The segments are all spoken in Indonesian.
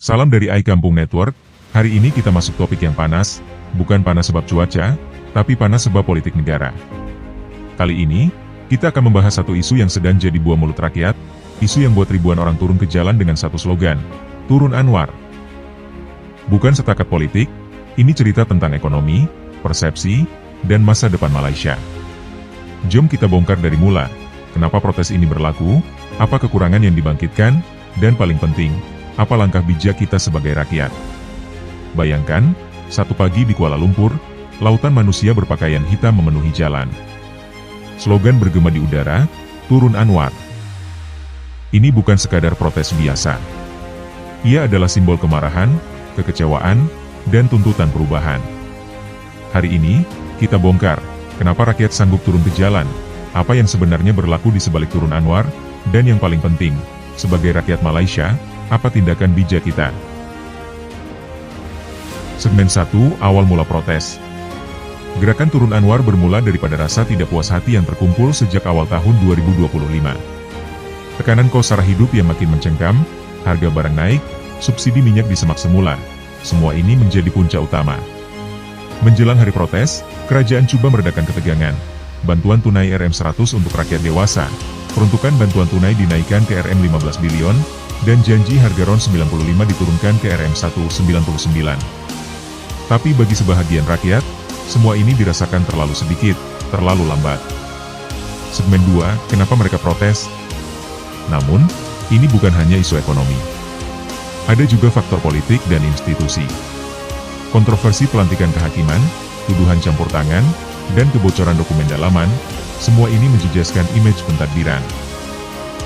Salam dari iKampung Network. Hari ini kita masuk topik yang panas, bukan panas sebab cuaca, tapi panas sebab politik negara. Kali ini, kita akan membahas satu isu yang sedang jadi buah mulut rakyat, isu yang buat ribuan orang turun ke jalan dengan satu slogan, Turun Anwar. Bukan setakat politik, ini cerita tentang ekonomi, persepsi, dan masa depan Malaysia. Jom kita bongkar dari mula, kenapa protes ini berlaku, apa kekurangan yang dibangkitkan, dan paling penting, apa langkah bijak kita sebagai rakyat. Bayangkan, satu pagi di Kuala Lumpur, lautan manusia berpakaian hitam memenuhi jalan. Slogan bergema di udara, Turun Anwar. Ini bukan sekadar protes biasa. Ia adalah simbol kemarahan, kekecewaan, dan tuntutan perubahan. Hari ini, kita bongkar, kenapa rakyat sanggup turun ke jalan, apa yang sebenarnya berlaku di sebalik Turun Anwar, dan yang paling penting, sebagai rakyat Malaysia, apa tindakan bijak kita? Segmen 1, awal mula protes. Gerakan Turun Anwar bermula daripada rasa tidak puas hati yang terkumpul sejak awal tahun 2025. Tekanan kos sara hidup yang makin mencengkam, harga barang naik, subsidi minyak disemak semula, semua ini menjadi punca utama. Menjelang hari protes, kerajaan cuba meredakan ketegangan. Bantuan tunai RM100 untuk rakyat dewasa, peruntukan bantuan tunai dinaikkan ke RM15 bilion, dan janji harga RON 95 diturunkan ke RM199. Tapi bagi sebahagian rakyat, semua ini dirasakan terlalu sedikit, terlalu lambat. Segmen 2, kenapa mereka protes? Namun, ini bukan hanya isu ekonomi. Ada juga faktor politik dan institusi. Kontroversi pelantikan kehakiman, tuduhan campur tangan, dan kebocoran dokumen dalaman, semua ini menjejaskan image pentadbiran.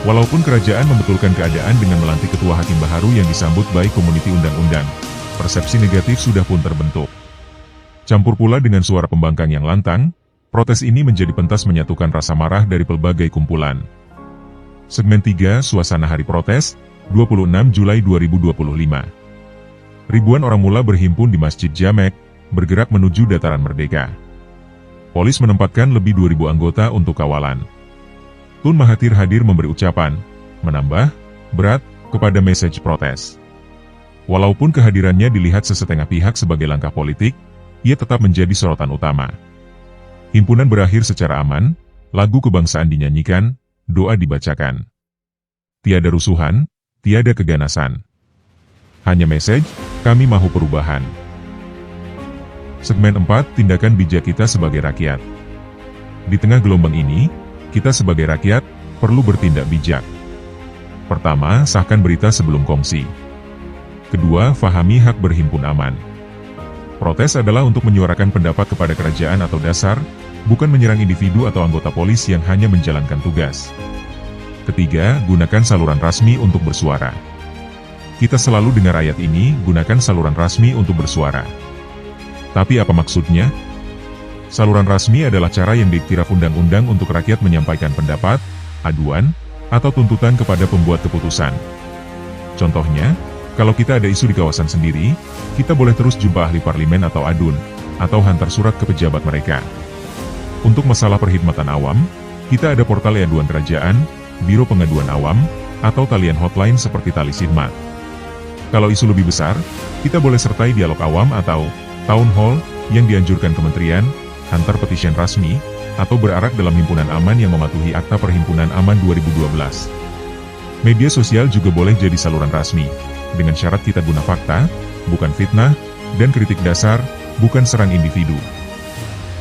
Walaupun kerajaan membetulkan keadaan dengan melantik ketua hakim baharu yang disambut baik komuniti undang-undang, persepsi negatif sudah pun terbentuk. Campur pula dengan suara pembangkang yang lantang, protes ini menjadi pentas menyatukan rasa marah dari pelbagai kumpulan. Segmen 3, suasana hari protes, 26 Julai 2025. Ribuan orang mula berhimpun di Masjid Jamek, bergerak menuju Dataran Merdeka. Polis menempatkan lebih 2.000 anggota untuk kawalan. Tun Mahathir hadir memberi ucapan, menambah, berat, kepada mesej protes. Walaupun kehadirannya dilihat sesetengah pihak sebagai langkah politik, ia tetap menjadi sorotan utama. Himpunan berakhir secara aman, lagu kebangsaan dinyanyikan, doa dibacakan. Tiada rusuhan, tiada keganasan. Hanya mesej, kami mahu perubahan. Segmen 4, tindakan bijak kita sebagai rakyat. Di tengah gelombang ini, kita sebagai rakyat, perlu bertindak bijak. Pertama, sahkan berita sebelum kongsi. Kedua, fahami hak berhimpun aman. Protes adalah untuk menyuarakan pendapat kepada kerajaan atau dasar, bukan menyerang individu atau anggota polis yang hanya menjalankan tugas. Ketiga, gunakan saluran rasmi untuk bersuara. Kita selalu dengar ayat ini, gunakan saluran rasmi untuk bersuara. Tapi apa maksudnya? Saluran rasmi adalah cara yang diiktiraf undang-undang untuk rakyat menyampaikan pendapat, aduan, atau tuntutan kepada pembuat keputusan. Contohnya, kalau kita ada isu di kawasan sendiri, kita boleh terus jumpa ahli parlimen atau adun, atau hantar surat ke pejabat mereka. Untuk masalah perkhidmatan awam, kita ada portal aduan kerajaan, biro pengaduan awam, atau talian hotline seperti Tali Khidmat. Kalau isu lebih besar, kita boleh sertai dialog awam atau town hall yang dianjurkan kementerian, hantar petisi rasmi, atau berarak dalam himpunan aman yang mematuhi Akta Perhimpunan Aman 2012. Media sosial juga boleh jadi saluran rasmi, dengan syarat kita guna fakta, bukan fitnah, dan kritik dasar, bukan serang individu.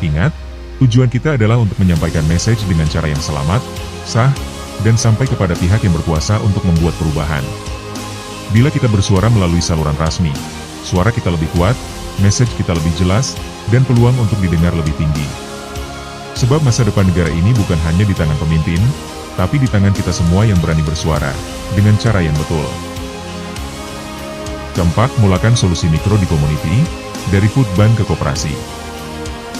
Ingat, tujuan kita adalah untuk menyampaikan message dengan cara yang selamat, sah, dan sampai kepada pihak yang berkuasa untuk membuat perubahan. Bila kita bersuara melalui saluran rasmi, suara kita lebih kuat, message kita lebih jelas, dan peluang untuk didengar lebih tinggi. Sebab masa depan negara ini bukan hanya di tangan pemimpin, tapi di tangan kita semua yang berani bersuara, dengan cara yang betul. Keempat, mulakan solusi mikro di community, dari food bank ke koperasi.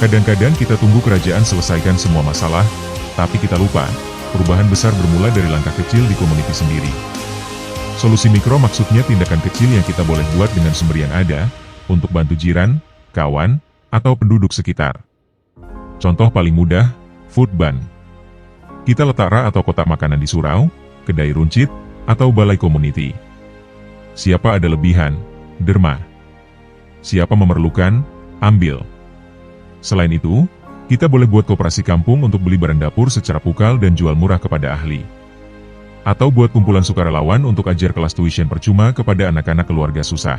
Kadang-kadang kita tunggu kerajaan selesaikan semua masalah, tapi kita lupa, perubahan besar bermula dari langkah kecil di community sendiri. Solusi mikro maksudnya tindakan kecil yang kita boleh buat dengan sumber yang ada, untuk bantu jiran, kawan, atau penduduk sekitar. Contoh paling mudah, food bank. Kita letak rak atau kotak makanan di surau, kedai runcit, atau balai community. Siapa ada lebihan, derma. Siapa memerlukan, ambil. Selain itu, kita boleh buat koperasi kampung untuk beli barang dapur secara pukal dan jual murah kepada ahli. Atau buat kumpulan sukarelawan untuk ajar kelas tuition percuma kepada anak-anak keluarga susah.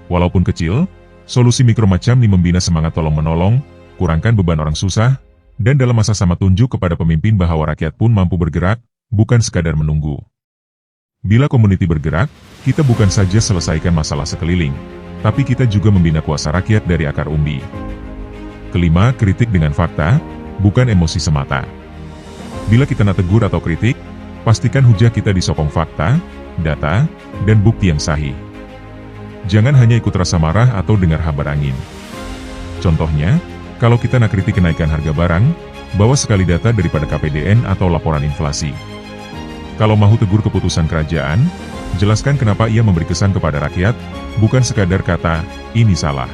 Walaupun kecil, solusi mikro macam ini membina semangat tolong-menolong, kurangkan beban orang susah, dan dalam masa sama tunjuk kepada pemimpin bahwa rakyat pun mampu bergerak, bukan sekadar menunggu. Bila community bergerak, kita bukan saja selesaikan masalah sekeliling, tapi kita juga membina kuasa rakyat dari akar umbi. Kelima, kritik dengan fakta, bukan emosi semata. Bila kita nak tegur atau kritik, pastikan hujah kita disokong fakta, data, dan bukti yang sahih. Jangan hanya ikut rasa marah atau dengar kabar angin. Contohnya, kalau kita nak kritik kenaikan harga barang, bawa sekali data daripada KPDN atau laporan inflasi. Kalau mahu tegur keputusan kerajaan, jelaskan kenapa ia memberi kesan kepada rakyat, bukan sekadar kata, ini salah.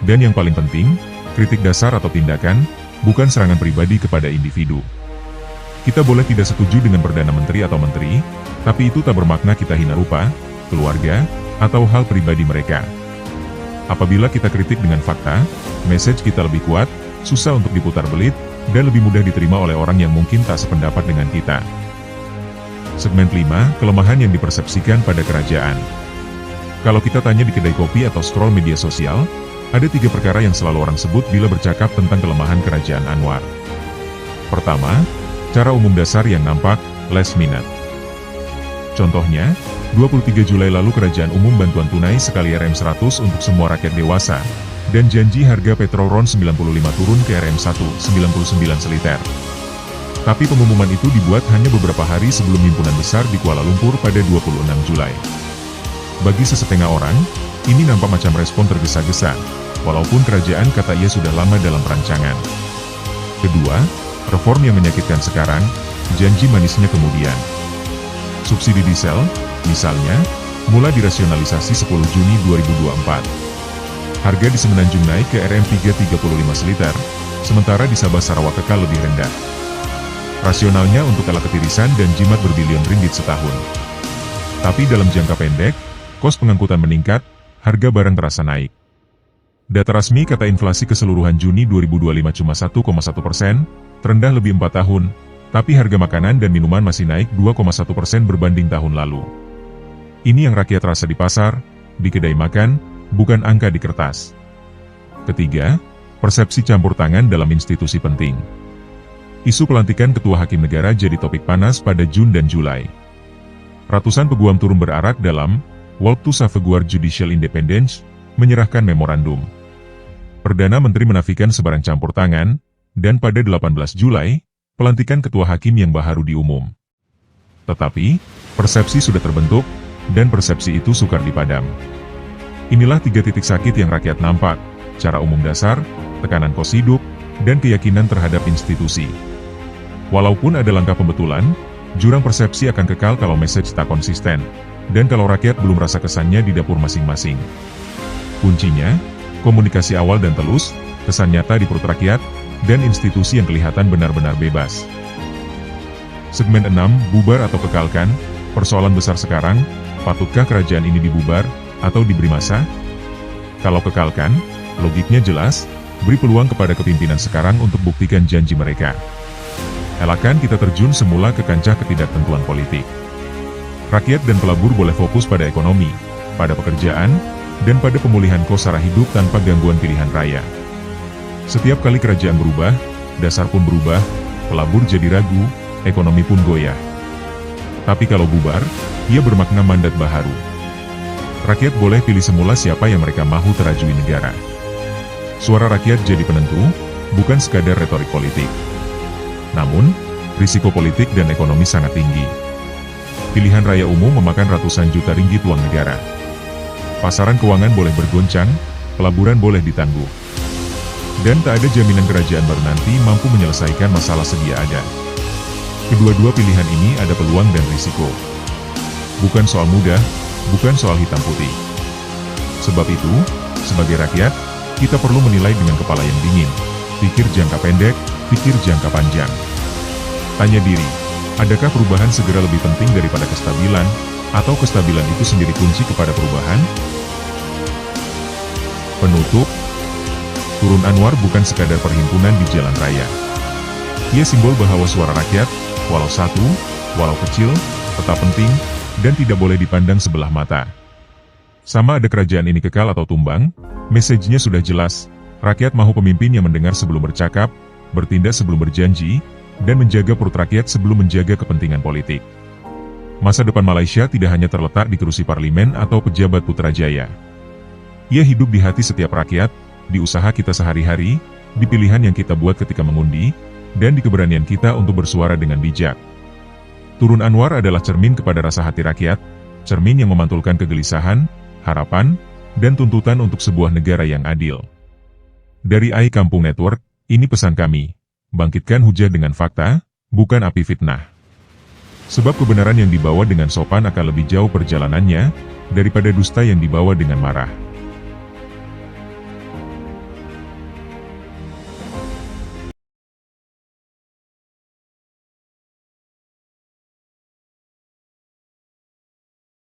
Dan yang paling penting, kritik dasar atau tindakan, bukan serangan pribadi kepada individu. Kita boleh tidak setuju dengan Perdana Menteri atau Menteri, tapi itu tak bermakna kita hina rupa, keluarga, atau hal pribadi mereka. Apabila kita kritik dengan fakta, message kita lebih kuat, susah untuk diputar belit, dan lebih mudah diterima oleh orang yang mungkin tak sependapat dengan kita. Segmen 5, kelemahan yang dipersepsikan pada kerajaan. Kalau kita tanya di kedai kopi atau scroll media sosial, ada 3 perkara yang selalu orang sebut bila bercakap tentang kelemahan kerajaan Anwar. Pertama, cara umum dasar yang nampak, last minute. Contohnya, 23 Julai lalu Kerajaan Umum Bantuan Tunai sekali RM100 untuk semua rakyat dewasa, dan janji harga petrol RON 95 turun ke RM1, 99 seliter. Tapi pengumuman itu dibuat hanya beberapa hari sebelum himpunan besar di Kuala Lumpur pada 26 Julai. Bagi sesetengah orang, ini nampak macam respon tergesa-gesa, walaupun kerajaan kata ia sudah lama dalam perancangan. Kedua, reform yang menyakitkan sekarang, janji manisnya kemudian. Subsidi diesel, misalnya, mulai dirasionalisasi 10 Juni 2024. Harga di Semenanjung naik ke RM3.35 seliter, sementara di Sabah Sarawak kekal lebih rendah. Rasionalnya untuk ala ketirisan dan jimat berbilion ringgit setahun. Tapi dalam jangka pendek, kos pengangkutan meningkat, harga barang terasa naik. Data resmi kata inflasi keseluruhan Juni 2025 cuma 1,1%, terendah lebih 4 tahun, tapi harga makanan dan minuman masih naik 2,1% berbanding tahun lalu. Ini yang rakyat rasa di pasar, di kedai makan, bukan angka di kertas. Ketiga, persepsi campur tangan dalam institusi penting. Isu pelantikan Ketua Hakim Negara jadi topik panas pada Jun dan Julai. Ratusan peguam turun berarak dalam Walk to Safeguard Judicial Independence, menyerahkan memorandum. Perdana Menteri menafikan sebarang campur tangan, dan pada 18 Julai, pelantikan Ketua Hakim yang baru diumum. Tetapi, persepsi sudah terbentuk, dan persepsi itu sukar dipadam. Inilah 3 titik sakit yang rakyat nampak, cara umum dasar, tekanan kos hidup, dan keyakinan terhadap institusi. Walaupun ada langkah pembetulan, jurang persepsi akan kekal kalau message tak konsisten, dan kalau rakyat belum rasa kesannya di dapur masing-masing. Kuncinya, komunikasi awal dan telus, kesan nyata di perut rakyat, dan institusi yang kelihatan benar-benar bebas. Segmen 6, bubar atau kekalkan, persoalan besar sekarang, patutkah kerajaan ini dibubar, atau diberi masa? Kalau kekalkan, logiknya jelas, beri peluang kepada kepimpinan sekarang untuk buktikan janji mereka. Elakkan kita terjun semula ke kancah ketidaktentuan politik. Rakyat dan pelabur boleh fokus pada ekonomi, pada pekerjaan, dan pada pemulihan kos sara hidup tanpa gangguan pilihan raya. Setiap kali kerajaan berubah, dasar pun berubah, pelabur jadi ragu, ekonomi pun goyah. Tapi kalau bubar, ia bermakna mandat baharu. Rakyat boleh pilih semula siapa yang mereka mahu terajui negara. Suara rakyat jadi penentu, bukan sekadar retorik politik. Namun, risiko politik dan ekonomi sangat tinggi. Pilihan raya umum memakan ratusan juta ringgit uang negara. Pasaran keuangan boleh bergoncang, pelaburan boleh ditangguh. Dan tak ada jaminan kerajaan baru nanti mampu menyelesaikan masalah sedia ada. Kedua-dua pilihan ini ada peluang dan risiko. Bukan soal mudah, bukan soal hitam putih. Sebab itu, sebagai rakyat, kita perlu menilai dengan kepala yang dingin, pikir jangka pendek, pikir jangka panjang. Tanya diri, adakah perubahan segera lebih penting daripada kestabilan, Atau kestabilan itu sendiri kunci kepada perubahan? Penutup, Turun Anwar bukan sekadar perhimpunan di jalan raya. Ia simbol bahwa suara rakyat, walau satu, walau kecil, tetap penting, dan tidak boleh dipandang sebelah mata. Sama ada kerajaan ini kekal atau tumbang, mesejnya sudah jelas, rakyat mahu pemimpin yang mendengar sebelum bercakap, bertindak sebelum berjanji, dan menjaga perut rakyat sebelum menjaga kepentingan politik. Masa depan Malaysia tidak hanya terletak di kerusi parlimen atau pejabat Putrajaya. Ia hidup di hati setiap rakyat, di usaha kita sehari-hari, di pilihan yang kita buat ketika mengundi, dan di keberanian kita untuk bersuara dengan bijak. Turun Anwar adalah cermin kepada rasa hati rakyat, cermin yang memantulkan kegelisahan, harapan, dan tuntutan untuk sebuah negara yang adil. Dari AI Kampung Network, ini pesan kami, bangkitkan hujah dengan fakta, bukan api fitnah. Sebab kebenaran yang dibawa dengan sopan akan lebih jauh perjalanannya, daripada dusta yang dibawa dengan marah.